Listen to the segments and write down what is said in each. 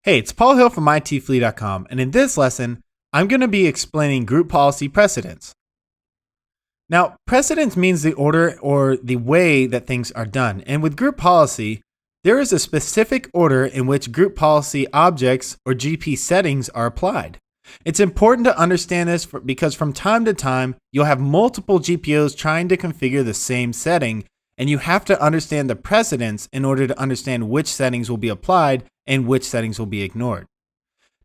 Hey, it's Paul Hill from itflea.com, and in this lesson, I'm going to be explaining group policy precedence. Now, precedence means the order or the way that things are done, and with group policy, there is a specific order in which group policy objects or GP settings are applied. It's important to understand this because from time to time, you'll have multiple GPOs trying to configure the same setting, and you have to understand the precedence in order to understand which settings will be applied and which settings will be ignored.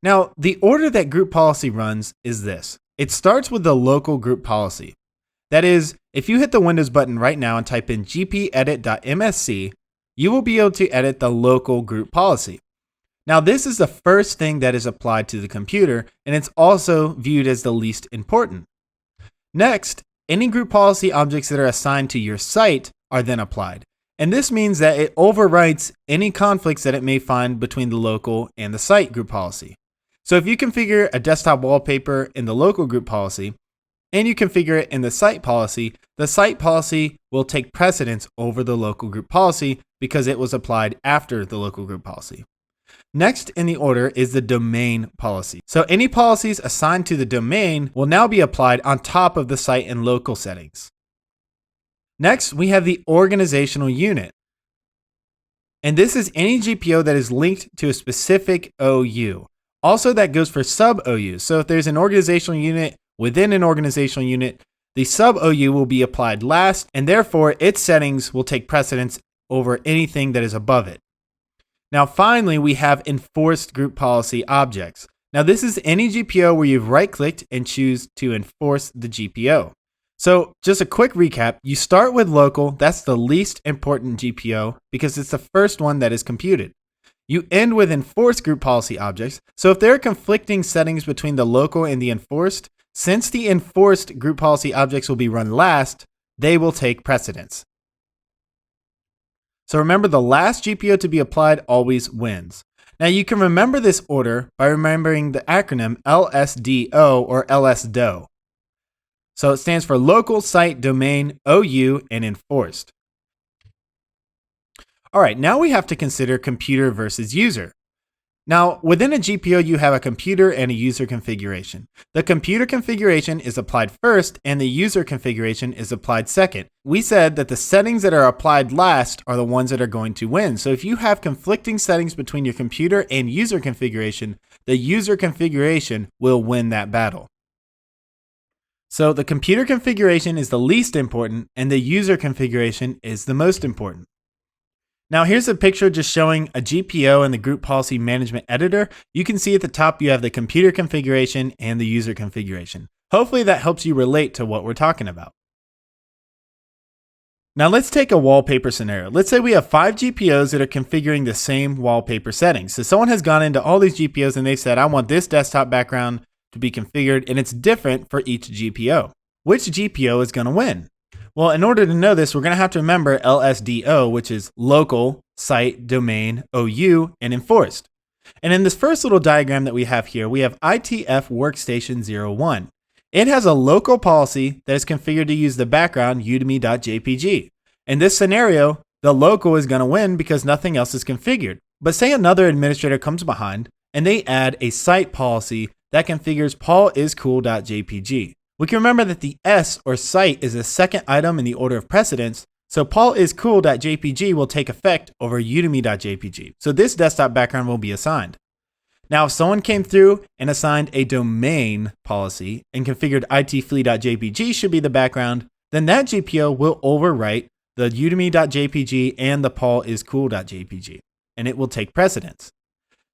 Now, the order that group policy runs is this. It starts with the local group policy. That is, if you hit the Windows button right now and type in gpedit.msc, you will be able to edit the local group policy. Now, this is the first thing that is applied to the computer, and it's also viewed as the least important. Next, any group policy objects that are assigned to your site are then applied. And this means that it overwrites any conflicts that it may find between the local and the site group policy. So if you configure a desktop wallpaper in the local group policy, and you configure it in the site policy will take precedence over the local group policy because it was applied after the local group policy. Next in the order is the domain policy. So any policies assigned to the domain will now be applied on top of the site and local settings. Next, we have the organizational unit. And this is any GPO that is linked to a specific OU. Also, that goes for sub-OUs. So if there's an organizational unit within an organizational unit, the sub-OU will be applied last, and therefore its settings will take precedence over anything that is above it. Now, finally, we have enforced group policy objects. Now, this is any GPO where you've right-clicked and choose to enforce the GPO. So just a quick recap, you start with local, that's the least important GPO because it's the first one that is computed. You end with enforced group policy objects, so if there are conflicting settings between the local and the enforced, since the enforced group policy objects will be run last, they will take precedence. So remember, the last GPO to be applied always wins. Now you can remember this order by remembering the acronym LSDO or LSDO. So it stands for local, site, domain, OU, and enforced. All right, now we have to consider computer versus user. Now, within a GPO, you have a computer and a user configuration. The computer configuration is applied first, and the user configuration is applied second. We said that the settings that are applied last are the ones that are going to win. So if you have conflicting settings between your computer and user configuration, the user configuration will win that battle. So the computer configuration is the least important, and the user configuration is the most important. Now here's a picture just showing a GPO in the Group Policy Management Editor. You can see at the top you have the computer configuration and the user configuration. Hopefully that helps you relate to what we're talking about. Now let's take a wallpaper scenario. Let's say we have 5 GPOs that are configuring the same wallpaper settings. So someone has gone into all these GPOs and they've said, I want this desktop background to be configured, and it's different for each GPO. Which GPO is going to win? Well, in order to know this, we're going to have to remember LSDO, which is local, site, domain, OU, and enforced. And in this first little diagram that we have here, we have ITF Workstation 01. It has a local policy that is configured to use the background udemy.jpg. In this scenario, the local is going to win because nothing else is configured. But say another administrator comes behind and they add a site policy that configures pauliscool.jpg. We can remember that the S or site is the second item in the order of precedence, so pauliscool.jpg will take effect over udemy.jpg. So this desktop background will be assigned. Now, if someone came through and assigned a domain policy and configured itflea.jpg should be the background, then that GPO will overwrite the udemy.jpg and the pauliscool.jpg, and it will take precedence.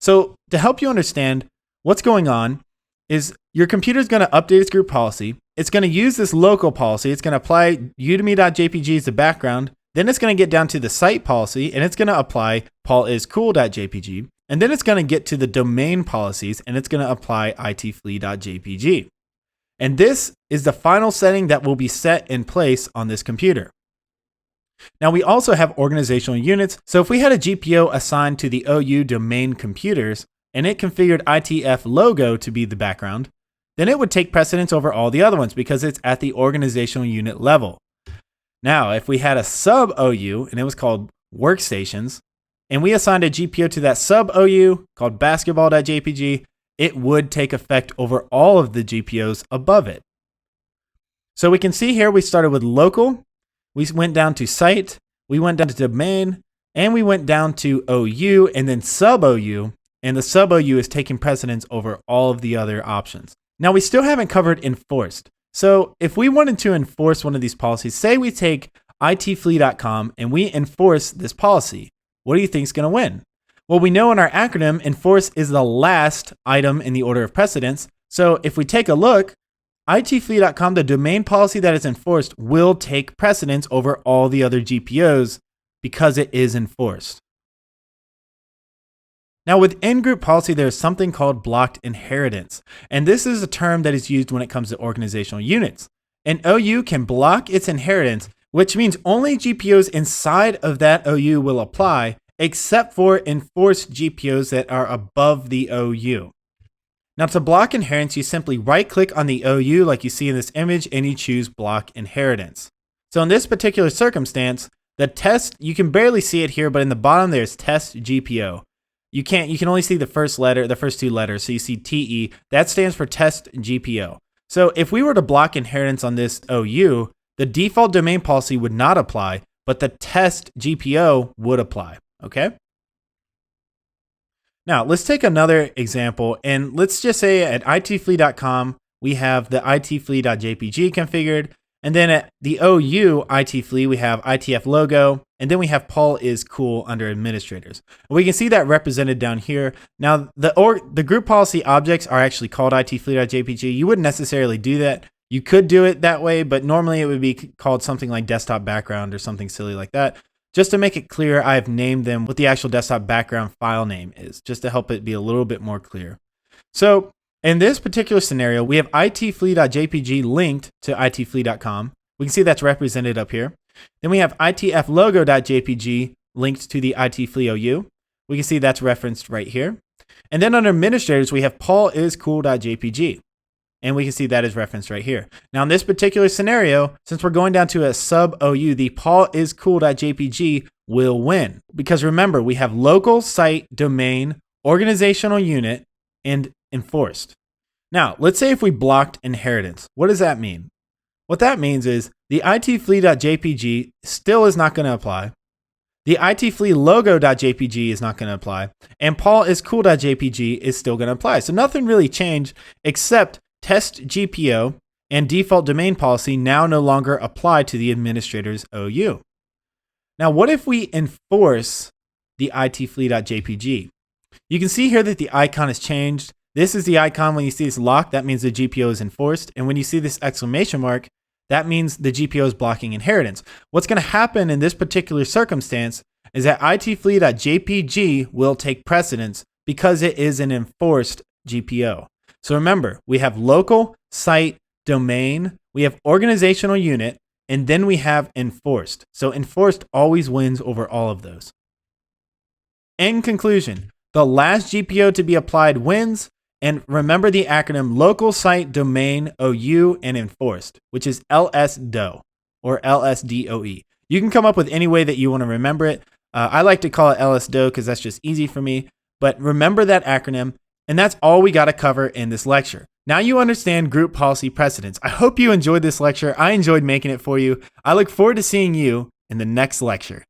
So to help you understand what's going on, is your computer is going to update its group policy. It's going to use this local policy. It's going to apply udemy.jpg as the background. Then it's going to get down to the site policy, and it's going to apply pauliscool.jpg. And then it's going to get to the domain policies, and it's going to apply itflea.jpg. And this is the final setting that will be set in place on this computer. Now we also have organizational units. So if we had a GPO assigned to the OU domain computers, and it configured ITF logo to be the background, then it would take precedence over all the other ones because it's at the organizational unit level. Now, if we had a sub-OU and it was called workstations, and we assigned a GPO to that sub OU called basketball.jpg, it would take effect over all of the GPOs above it. So we can see here we started with local, we went down to site, we went down to domain, and we went down to OU and then sub OU, and the sub OU is taking precedence over all of the other options. Now we still haven't covered enforced. So if we wanted to enforce one of these policies, say we take itflee.com and we enforce this policy, what do you think is going to win? Well, we know in our acronym, enforce is the last item in the order of precedence. So if we take a look, itflee.com, the domain policy that is enforced, will take precedence over all the other GPOs because it is enforced. Now, with in-group policy, there is something called blocked inheritance. And this is a term that is used when it comes to organizational units. An OU can block its inheritance, which means only GPOs inside of that OU will apply, except for enforced GPOs that are above the OU. Now, to block inheritance, you simply right-click on the OU like you see in this image, and you choose block inheritance. So in this particular circumstance, the test, you can barely see it here, but in the bottom there's test GPO. You can only see the first two letters. So you see TE, that stands for test GPO. So if we were to block inheritance on this OU, the default domain policy would not apply, but the test GPO would apply, okay? Now let's take another example, and let's just say at itflee.com, we have the itflee.jpg configured, and then at the OU itflee, we have ITF logo, and then we have Paul is cool under administrators. We can see that represented down here. Now, the group policy objects are actually called itflee.jpg. You wouldn't necessarily do that. You could do it that way, but normally it would be called something like desktop background or something silly like that. Just to make it clear, I have named them what the actual desktop background file name is, just to help it be a little bit more clear. So in this particular scenario, we have itflee.jpg linked to itflee.com. We can see that's represented up here. Then we have itflogo.jpg linked to the itflee OU. We can see that's referenced right here. And then under administrators, we have pauliscool.jpg. And we can see that is referenced right here. Now in this particular scenario, since we're going down to a sub OU, the pauliscool.jpg will win. Because remember, we have local, site, domain, organizational unit, and enforced. Now, let's say if we blocked inheritance, what does that mean? What that means is the itflee.jpg still is not going to apply. The itflee logo.jpg is not going to apply. And pauliscool.jpg is still going to apply. So nothing really changed except test GPO and default domain policy now no longer apply to the administrator's OU. Now, what if we enforce the itflee.jpg? You can see here that the icon has changed. This is the icon when you see this lock, that means the GPO is enforced. And when you see this exclamation mark, that means the GPO is blocking inheritance. What's going to happen in this particular circumstance is that itflee.jpg will take precedence because it is an enforced GPO. So remember, we have local, site, domain, we have organizational unit, and then we have enforced. So enforced always wins over all of those. In conclusion, the last GPO to be applied wins. And remember the acronym local, site, domain, OU, and enforced, which is LSDOE or LSDOE. You can come up with any way that you want to remember it. I like to call it LSDOE because that's just easy for me. But remember that acronym, and that's all we got to cover in this lecture. Now you understand group policy precedence. I hope you enjoyed this lecture. I enjoyed making it for you. I look forward to seeing you in the next lecture.